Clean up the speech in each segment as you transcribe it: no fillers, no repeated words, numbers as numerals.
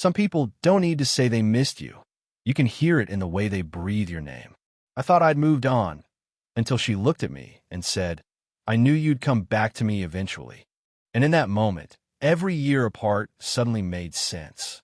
Some people don't need to say they missed you. You can hear it in the way they breathe your name. I thought I'd moved on, until she looked at me and said, I knew you'd come back to me eventually. And in that moment, every year apart suddenly made sense.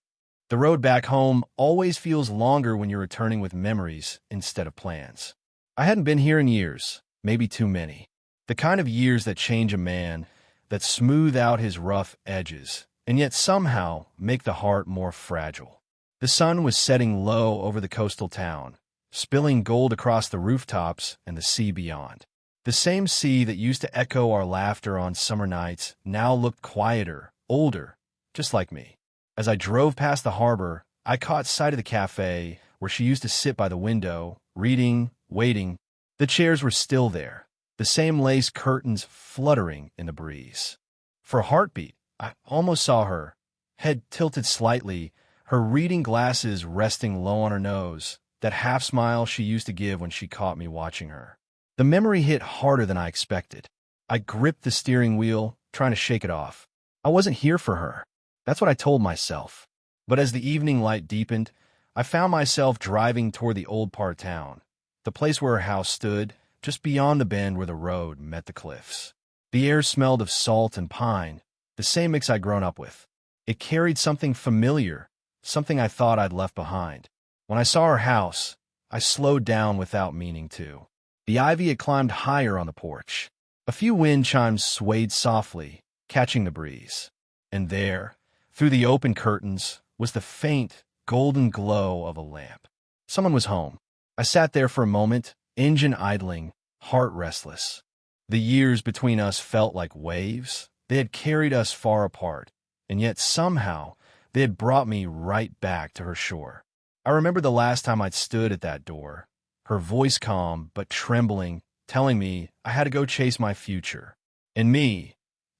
The road back home always feels longer when you're returning with memories instead of plans. I hadn't been here in years, maybe too many. The kind of years that change a man, that smooth out his rough edges, and yet somehow make the heart more fragile. The sun was setting low over the coastal town, spilling gold across the rooftops and the sea beyond. The same sea that used to echo our laughter on summer nights now looked quieter, older, just like me. As I drove past the harbor, I caught sight of the cafe where she used to sit by the window, reading, waiting. The chairs were still there, the same lace curtains fluttering in the breeze. For a heartbeat, I almost saw her, head tilted slightly, her reading glasses resting low on her nose, that half smile she used to give when she caught me watching her. The memory hit harder than I expected. I gripped the steering wheel, trying to shake it off. I wasn't here for her. That's what I told myself. But as the evening light deepened, I found myself driving toward the old part of town, the place where her house stood, just beyond the bend where the road met the cliffs. The air smelled of salt and pine, the same mix I'd grown up with. It carried something familiar, something I thought I'd left behind. When I saw her house, I slowed down without meaning to. The ivy had climbed higher on the porch. A few wind chimes swayed softly, catching the breeze. And there, through the open curtains, was the faint, golden glow of a lamp. Someone was home. I sat there for a moment, engine idling, heart restless. The years between us felt like waves. They had carried us far apart, and yet somehow they had brought me right back to her shore. I remember the last time I'd stood at that door, her voice calm but trembling, telling me I had to go chase my future. And me,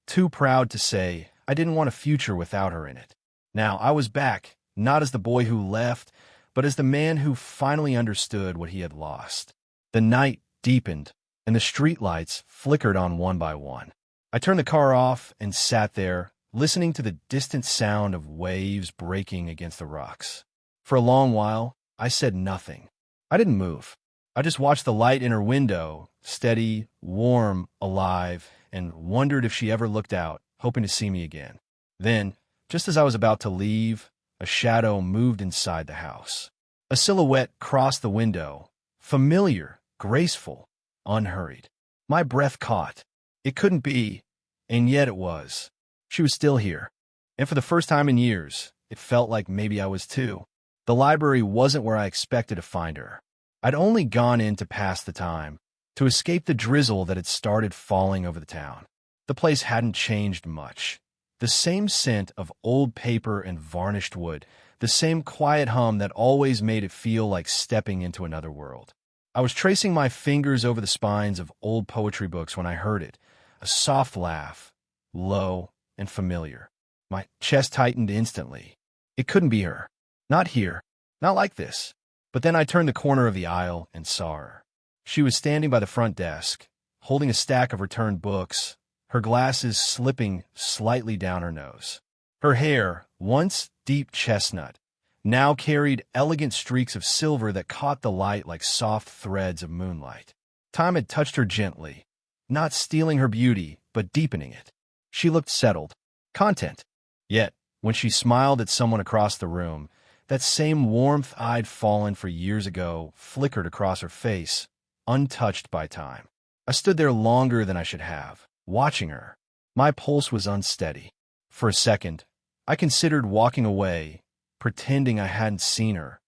too proud to say I didn't want a future without her in it. Now I was back, not as the boy who left, but as the man who finally understood what he had lost. The night deepened, and the streetlights flickered on one by one. I turned the car off and sat there, listening to the distant sound of waves breaking against the rocks. For a long while, I said nothing. I didn't move. I just watched the light in her window, steady, warm, alive, and wondered if she ever looked out, hoping to see me again. Then, just as I was about to leave, a shadow moved inside the house. A silhouette crossed the window, familiar, graceful, unhurried. My breath caught. It couldn't be, and yet it was. She was still here. And for the first time in years, it felt like maybe I was too. The library wasn't where I expected to find her. I'd only gone in to pass the time, to escape the drizzle that had started falling over the town. The place hadn't changed much. The same scent of old paper and varnished wood, the same quiet hum that always made it feel like stepping into another world. I was tracing my fingers over the spines of old poetry books when I heard it, a soft laugh, low and familiar. My chest tightened instantly. It couldn't be her. Not here. Not like this. But then I turned the corner of the aisle and saw her. She was standing by the front desk, holding a stack of returned books, her glasses slipping slightly down her nose. Her hair, once deep chestnut, now carried elegant streaks of silver that caught the light like soft threads of moonlight. Time had touched her gently, not stealing her beauty, but deepening it. She looked settled, content. Yet, when she smiled at someone across the room, that same warmth I'd fallen for years ago flickered across her face, untouched by time. I stood there longer than I should have, watching her. My pulse was unsteady. For a second, I considered walking away, pretending I hadn't seen her,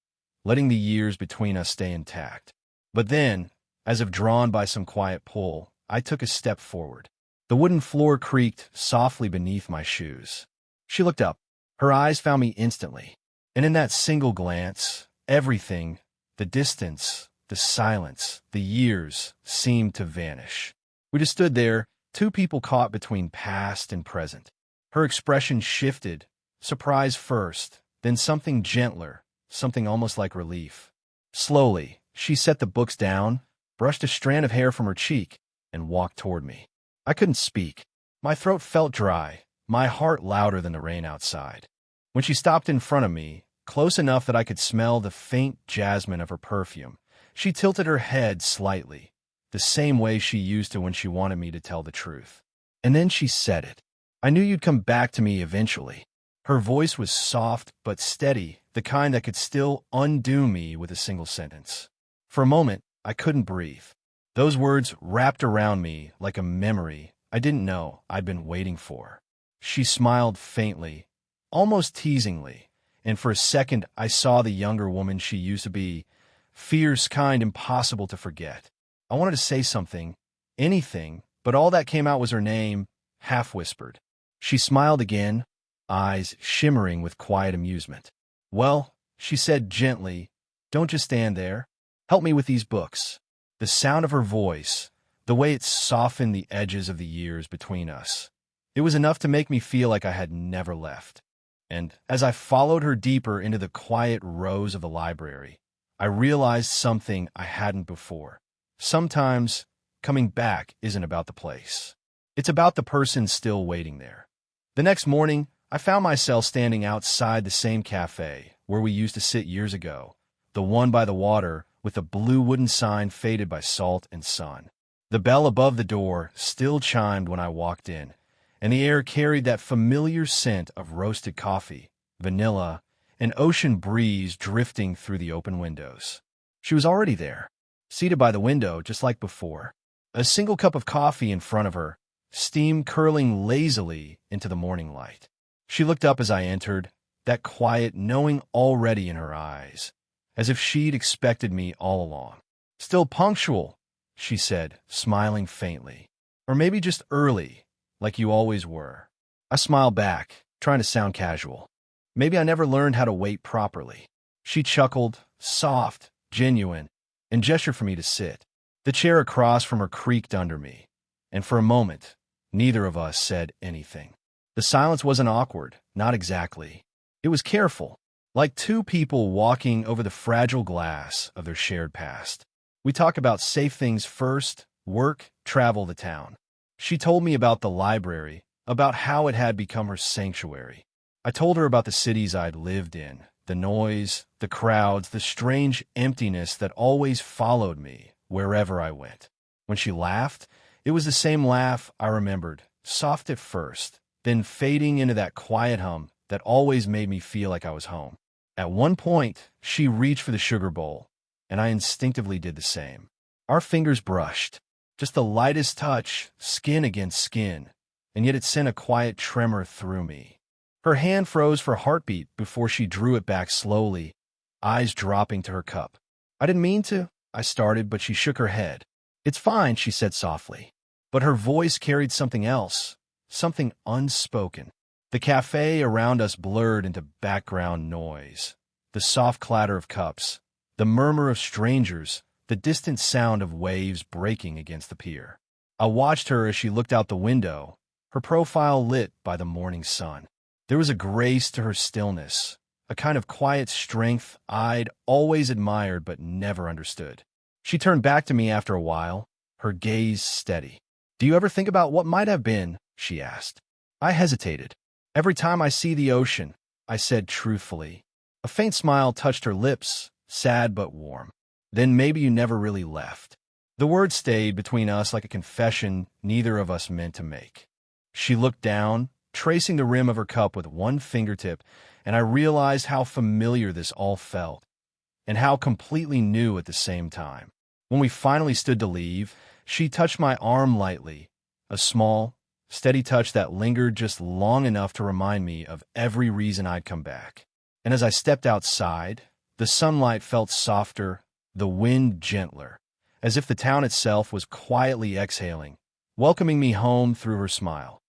letting the years between us stay intact. But then, as if drawn by some quiet pull, I took a step forward. The wooden floor creaked softly beneath my shoes. She looked up. Her eyes found me instantly. And in that single glance, everything, the distance, the silence, the years, seemed to vanish. We just stood there, two people caught between past and present. Her expression shifted, surprise first, then something gentler, something almost like relief. Slowly, she set the books down, brushed a strand of hair from her cheek, and walked toward me. I couldn't speak. My throat felt dry, my heart louder than the rain outside. When she stopped in front of me, close enough that I could smell the faint jasmine of her perfume, she tilted her head slightly, the same way she used to when she wanted me to tell the truth. And then she said it. I knew you'd come back to me eventually. Her voice was soft but steady, the kind that could still undo me with a single sentence. For a moment, I couldn't breathe. Those words wrapped around me like a memory I didn't know I'd been waiting for. She smiled faintly, almost teasingly, and for a second I saw the younger woman she used to be, fierce, kind, impossible to forget. I wanted to say something, anything, but all that came out was her name, half-whispered. She smiled again, eyes shimmering with quiet amusement. Well, she said gently, don't just stand there. Help me with these books. The sound of her voice, the way it softened the edges of the years between us, it was enough to make me feel like I had never left. And as I followed her deeper into the quiet rows of the library, I realized something I hadn't before. Sometimes, coming back isn't about the place. It's about the person still waiting there. The next morning, I found myself standing outside the same cafe where we used to sit years ago, the one by the water with the blue wooden sign faded by salt and sun. The bell above the door still chimed when I walked in, and the air carried that familiar scent of roasted coffee, vanilla, and ocean breeze drifting through the open windows. She was already there, seated by the window just like before, a single cup of coffee in front of her, steam curling lazily into the morning light. She looked up as I entered, that quiet knowing already in her eyes, as if she'd expected me all along. Still punctual, she said, smiling faintly. Or maybe just early, like you always were. I smiled back, trying to sound casual. Maybe I never learned how to wait properly. She chuckled, soft, genuine, and gestured for me to sit. The chair across from her creaked under me, and for a moment, neither of us said anything. The silence wasn't awkward, not exactly. It was careful, like two people walking over the fragile glass of their shared past. We talk about safe things first, work, travel, the town. She told me about the library, about how it had become her sanctuary. I told her about the cities I'd lived in, the noise, the crowds, the strange emptiness that always followed me wherever I went. When she laughed, it was the same laugh I remembered, soft at first, then fading into that quiet hum that always made me feel like I was home. At one point, she reached for the sugar bowl, and I instinctively did the same. Our fingers brushed, just the lightest touch, skin against skin, and yet it sent a quiet tremor through me. Her hand froze for a heartbeat before she drew it back slowly, eyes dropping to her cup. I didn't mean to, I started, but she shook her head. It's fine, she said softly. But her voice carried something else, something unspoken. The cafe around us blurred into background noise. The soft clatter of cups, the murmur of strangers, the distant sound of waves breaking against the pier. I watched her as she looked out the window, her profile lit by the morning sun. There was a grace to her stillness, a kind of quiet strength I'd always admired but never understood. She turned back to me after a while, her gaze steady. Do you ever think about what might have been? She asked. I hesitated. Every time I see the ocean, I said truthfully. A faint smile touched her lips, sad but warm. Then maybe you never really left. The word stayed between us like a confession neither of us meant to make. She looked down, tracing the rim of her cup with one fingertip, and I realized how familiar this all felt, and how completely new at the same time. When we finally stood to leave, she touched my arm lightly, a small, steady touch that lingered just long enough to remind me of every reason I'd come back. And as I stepped outside, the sunlight felt softer, the wind gentler, as if the town itself was quietly exhaling, welcoming me home through her smile.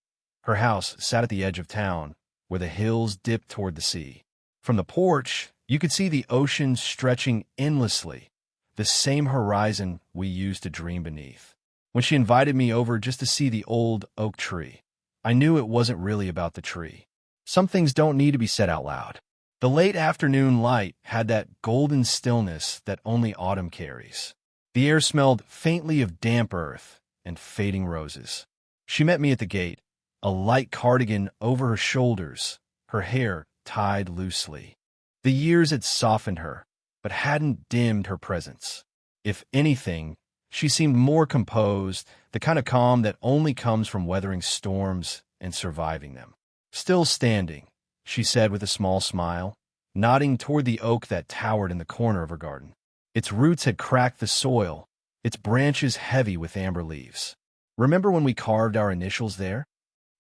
Her house sat at the edge of town, where the hills dipped toward the sea. From the porch, you could see the ocean stretching endlessly, the same horizon we used to dream beneath. When she invited me over just to see the old oak tree, I knew it wasn't really about the tree. Some things don't need to be said out loud. The late afternoon light had that golden stillness that only autumn carries. The air smelled faintly of damp earth and fading roses. She met me at the gate, a light cardigan over her shoulders, her hair tied loosely. The years had softened her, but hadn't dimmed her presence. If anything, she seemed more composed, the kind of calm that only comes from weathering storms and surviving them. "Still standing," she said with a small smile, nodding toward the oak that towered in the corner of her garden. Its roots had cracked the soil, its branches heavy with amber leaves. "Remember when we carved our initials there?"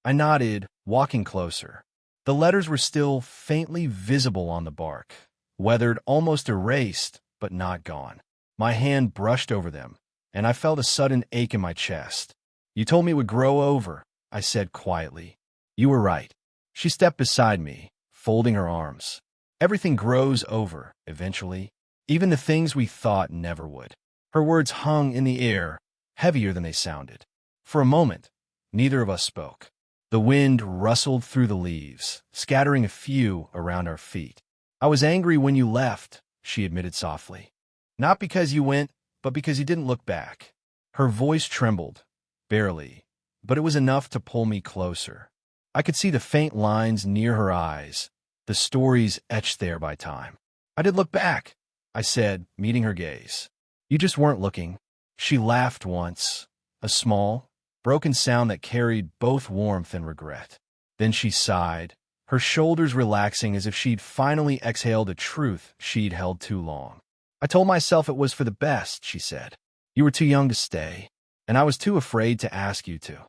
I nodded, walking closer. The letters were still faintly visible on the bark, weathered, almost erased, but not gone. My hand brushed over them, and I felt a sudden ache in my chest. "You told me it would grow over," I said quietly. "You were right." She stepped beside me, folding her arms. "Everything grows over, eventually, even the things we thought never would." Her words hung in the air, heavier than they sounded. For a moment, neither of us spoke. The wind rustled through the leaves, scattering a few around our feet. "I was angry when you left," she admitted softly. "Not because you went, but because you didn't look back." Her voice trembled, barely, but it was enough to pull me closer. I could see the faint lines near her eyes, the stories etched there by time. "I did look back," I said, meeting her gaze. "You just weren't looking." She laughed once, a small, broken sound that carried both warmth and regret. Then she sighed, her shoulders relaxing as if she'd finally exhaled a truth she'd held too long. "I told myself it was for the best," she said. "You were too young to stay, and I was too afraid to ask you to."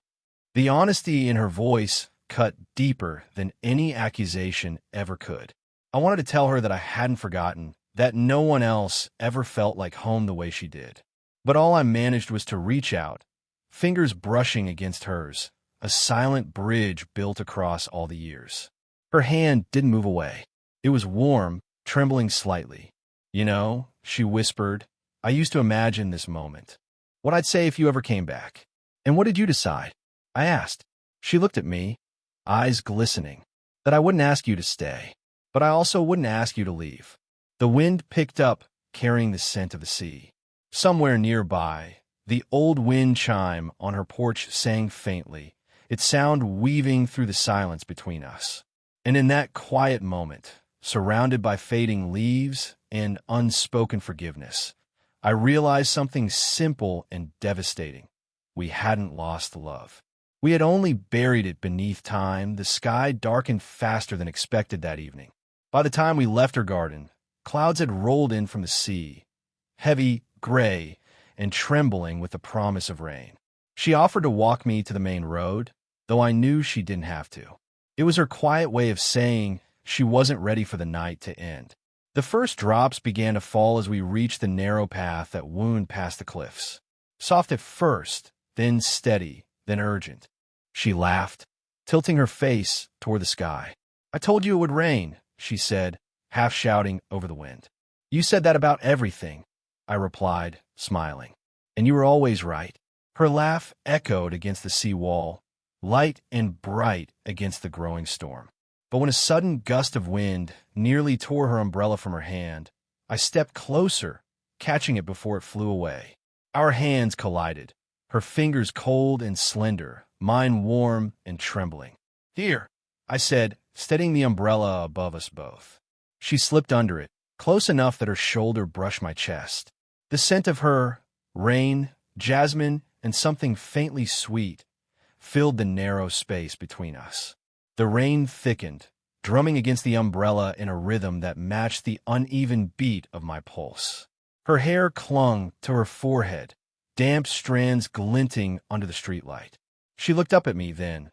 The honesty in her voice cut deeper than any accusation ever could. I wanted to tell her that I hadn't forgotten, that no one else ever felt like home the way she did. But all I managed was to reach out, fingers brushing against hers, a silent bridge built across all the years. Her hand didn't move away. It was warm, trembling slightly. "You know," she whispered, "I used to imagine this moment. What I'd say if you ever came back." "And what did you decide?" I asked. She looked at me, eyes glistening. "That I wouldn't ask you to stay, but I also wouldn't ask you to leave." The wind picked up, carrying the scent of the sea. Somewhere nearby, the old wind chime on her porch sang faintly, its sound weaving through the silence between us. And in that quiet moment, surrounded by fading leaves and unspoken forgiveness, I realized something simple and devastating. We hadn't lost love. We had only buried it beneath time. The sky darkened faster than expected that evening. By the time we left her garden, clouds had rolled in from the sea, heavy, gray, and trembling with the promise of rain. She offered to walk me to the main road, though I knew she didn't have to. It was her quiet way of saying she wasn't ready for the night to end. The first drops began to fall as we reached the narrow path that wound past the cliffs. Soft at first, then steady, then urgent. She laughed, tilting her face toward the sky. "I told you it would rain," she said, half shouting over the wind. "You said that about everything," I replied, smiling. "And you were always right." Her laugh echoed against the sea wall, light and bright against the growing storm. But when a sudden gust of wind nearly tore her umbrella from her hand, I stepped closer, catching it before it flew away. Our hands collided, her fingers cold and slender, mine warm and trembling. "Here," I said, steadying the umbrella above us both. She slipped under it, close enough that her shoulder brushed my chest. The scent of her, rain, jasmine, and something faintly sweet, filled the narrow space between us. The rain thickened, drumming against the umbrella in a rhythm that matched the uneven beat of my pulse. Her hair clung to her forehead, damp strands glinting under the streetlight. She looked up at me then,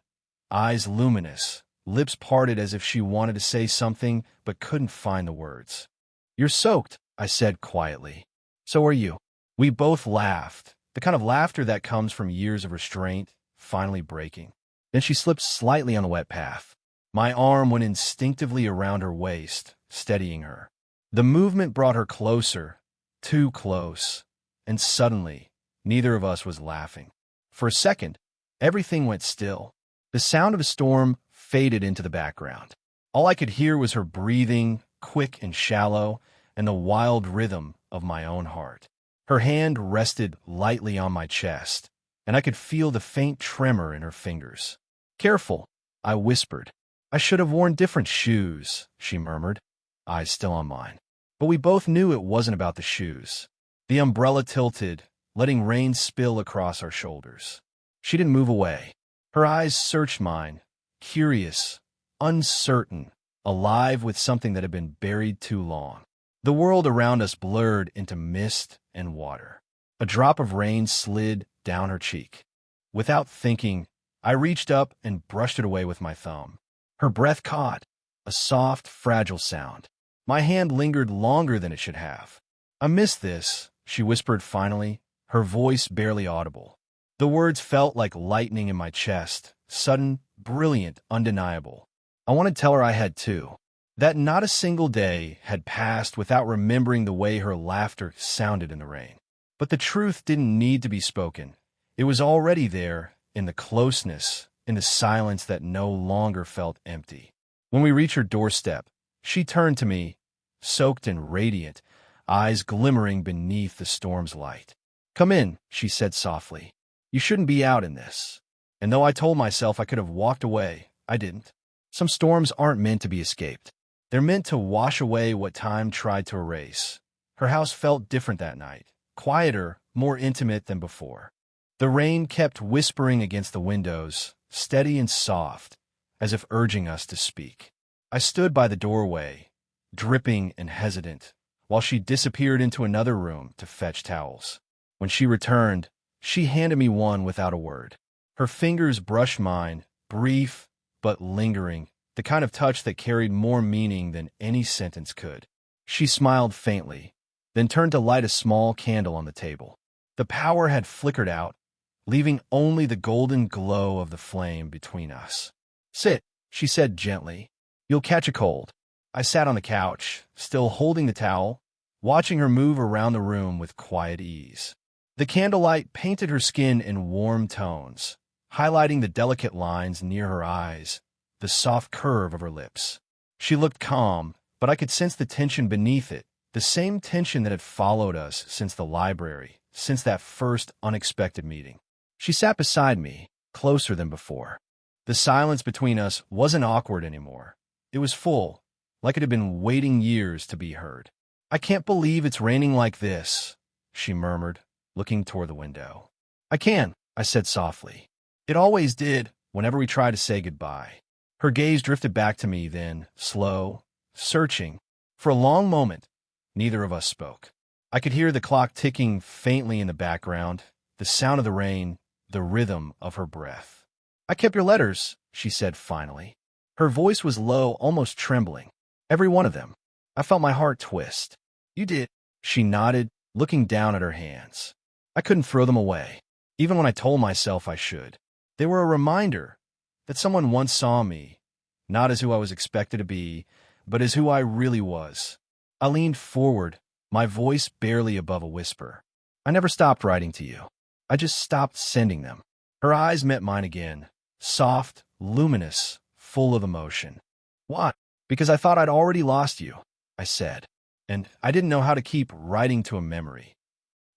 eyes luminous, lips parted as if she wanted to say something but couldn't find the words. "You're soaked," I said quietly. "So are you." We both laughed, the kind of laughter that comes from years of restraint finally breaking. Then she slipped slightly on the wet path. My arm went instinctively around her waist, steadying her. The movement brought her closer, too close, and suddenly, neither of us was laughing. For a second, everything went still. The sound of a storm faded into the background. All I could hear was her breathing, quick and shallow, and the wild rhythm of my own heart. Her hand rested lightly on my chest, and I could feel the faint tremor in her fingers. "Careful," I whispered. I should have worn different shoes, she murmured, eyes still on mine. But we both knew it wasn't about the shoes. The umbrella tilted, letting rain spill across our shoulders. She didn't move away. Her eyes searched mine, curious, uncertain, alive with something that had been buried too long. The world around us blurred into mist and water. A drop of rain slid down her cheek. Without thinking, I reached up and brushed it away with my thumb. Her breath caught, a soft, fragile sound. My hand lingered longer than it should have. I missed this, she whispered finally, her voice barely audible. The words felt like lightning in my chest, sudden, brilliant, undeniable. I wanted to tell her I had too. That not a single day had passed without remembering the way her laughter sounded in the rain. But the truth didn't need to be spoken. It was already there, in the closeness, in the silence that no longer felt empty. When we reached her doorstep, she turned to me, soaked and radiant, eyes glimmering beneath the storm's light. "Come in," she said softly. "You shouldn't be out in this." And though I told myself I could have walked away, I didn't. Some storms aren't meant to be escaped. They're meant to wash away what time tried to erase. Her house felt different that night, quieter, more intimate than before. The rain kept whispering against the windows, steady and soft, as if urging us to speak. I stood by the doorway, dripping and hesitant, while she disappeared into another room to fetch towels. When she returned, she handed me one without a word. Her fingers brushed mine, brief but lingering, the kind of touch that carried more meaning than any sentence could. She smiled faintly, then turned to light a small candle on the table. The power had flickered out, leaving only the golden glow of the flame between us. "Sit," she said gently. "You'll catch a cold." I sat on the couch, still holding the towel, watching her move around the room with quiet ease. The candlelight painted her skin in warm tones, highlighting the delicate lines near her eyes, the soft curve of her lips. She looked calm, but I could sense the tension beneath it, the same tension that had followed us since the library, since that first unexpected meeting. She sat beside me, closer than before. The silence between us wasn't awkward anymore. It was full, like it had been waiting years to be heard. "I can't believe it's raining like this," she murmured, looking toward the window. "I can," I said softly. "It always did, whenever we tried to say goodbye." Her gaze drifted back to me then, slow, searching. For a long moment, neither of us spoke. I could hear the clock ticking faintly in the background, the sound of the rain, the rhythm of her breath. "I kept your letters," she said finally. Her voice was low, almost trembling. "Every one of them." I felt my heart twist. "You did." She nodded, looking down at her hands. I couldn't throw them away, even when I told myself I should. They were a reminder that someone once saw me, not as who I was expected to be, but as who I really was. I leaned forward, my voice barely above a whisper. "I never stopped writing to you. I just stopped sending them." Her eyes met mine again, soft, luminous, full of emotion. "Why?" "Because I thought I'd already lost you," I said, "and I didn't know how to keep writing to a memory."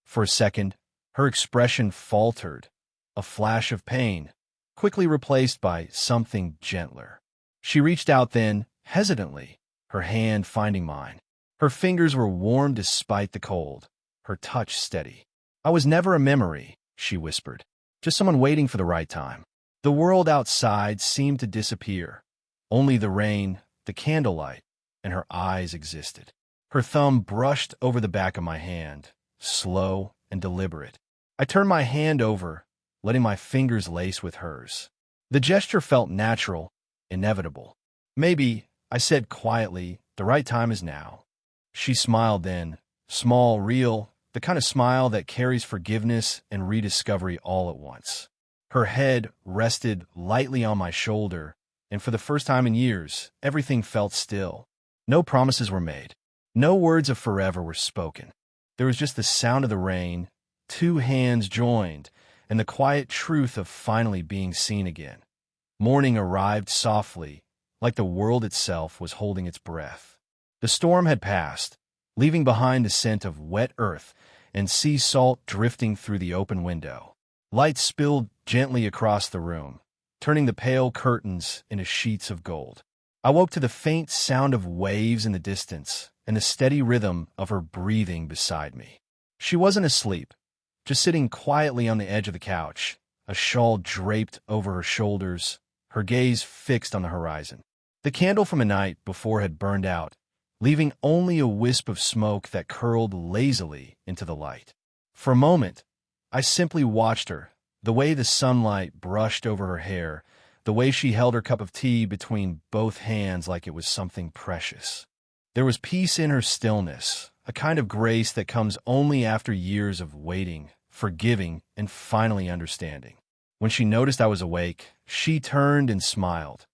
For a second, her expression faltered, a flash of pain, quickly replaced by something gentler. She reached out then, hesitantly, her hand finding mine. Her fingers were warm despite the cold, her touch steady. "I was never a memory," she whispered, "just someone waiting for the right time." The world outside seemed to disappear. Only the rain, the candlelight, and her eyes existed. Her thumb brushed over the back of my hand, slow and deliberate. I turned my hand over, letting my fingers lace with hers. The gesture felt natural, inevitable. "Maybe," I said quietly, "the right time is now." She smiled then, small, real, the kind of smile that carries forgiveness and rediscovery all at once. Her head rested lightly on my shoulder, and for the first time in years, everything felt still. No promises were made. No words of forever were spoken. There was just the sound of the rain, two hands joined, and the quiet truth of finally being seen again. Morning arrived softly, like the world itself was holding its breath. The storm had passed, leaving behind the scent of wet earth and sea salt drifting through the open window. Light spilled gently across the room, turning the pale curtains into sheets of gold. I woke to the faint sound of waves in the distance and the steady rhythm of her breathing beside me. She wasn't asleep, just sitting quietly on the edge of the couch, a shawl draped over her shoulders, her gaze fixed on the horizon. The candle from a night before had burned out, leaving only a wisp of smoke that curled lazily into the light. For a moment, I simply watched her, the way the sunlight brushed over her hair, the way she held her cup of tea between both hands like it was something precious. There was peace in her stillness, a kind of grace that comes only after years of waiting, forgiving, and finally understanding. When she noticed I was awake, she turned and smiled.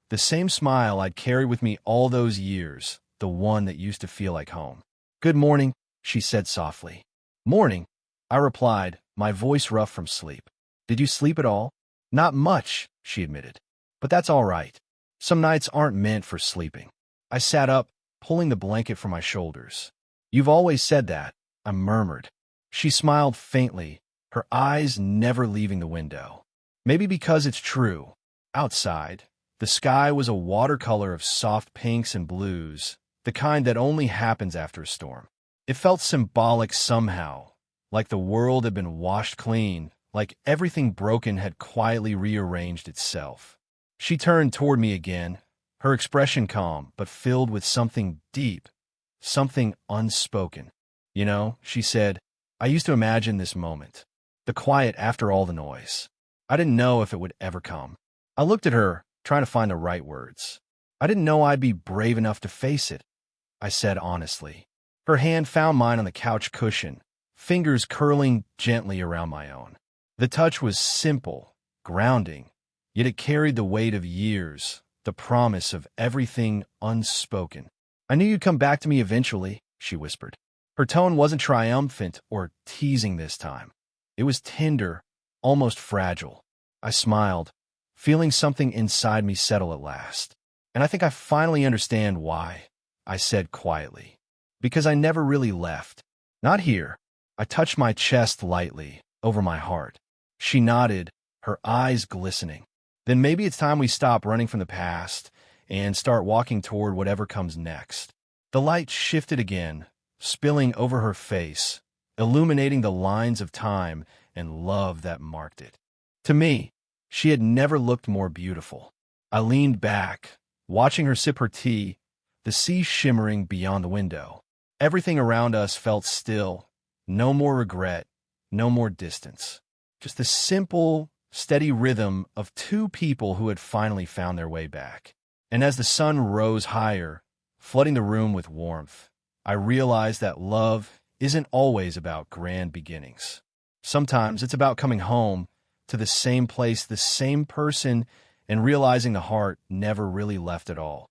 The same smile I'd carried with me all those years, the one that used to feel like home. "Good morning," she said softly. "Morning," I replied, my voice rough from sleep. "Did you sleep at all?" "Not much," she admitted. "But that's all right. Some nights aren't meant for sleeping." I sat up, pulling the blanket from my shoulders. "You've always said that," I murmured. She smiled faintly, her eyes never leaving the window. "Maybe because it's true." Outside, the sky was a watercolor of soft pinks and blues, the kind that only happens after a storm. It felt symbolic somehow, like the world had been washed clean, like everything broken had quietly rearranged itself. She turned toward me again, her expression calm but filled with something deep, something unspoken. "You know," she said, "I used to imagine this moment, the quiet after all the noise. I didn't know if it would ever come." I looked at her, trying to find the right words. "I didn't know I'd be brave enough to face it," I said honestly. Her hand found mine on the couch cushion, fingers curling gently around my own. The touch was simple, grounding, yet it carried the weight of years, the promise of everything unspoken. "I knew you'd come back to me eventually," she whispered. Her tone wasn't triumphant or teasing this time. It was tender, almost fragile. I smiled, feeling something inside me settle at last. "And I think I finally understand why," I said quietly. "Because I never really left. Not here." I touched my chest lightly, over my heart. She nodded, her eyes glistening. "Then maybe it's time we stop running from the past and start walking toward whatever comes next." The light shifted again, spilling over her face, illuminating the lines of time and love that marked it. To me, she had never looked more beautiful. I leaned back, watching her sip her tea, the sea shimmering beyond the window. Everything around us felt still, no more regret, no more distance. Just the simple, steady rhythm of two people who had finally found their way back. And as the sun rose higher, flooding the room with warmth, I realized that love isn't always about grand beginnings. Sometimes it's about coming home to the same place, the same person, and realizing the heart never really left at all.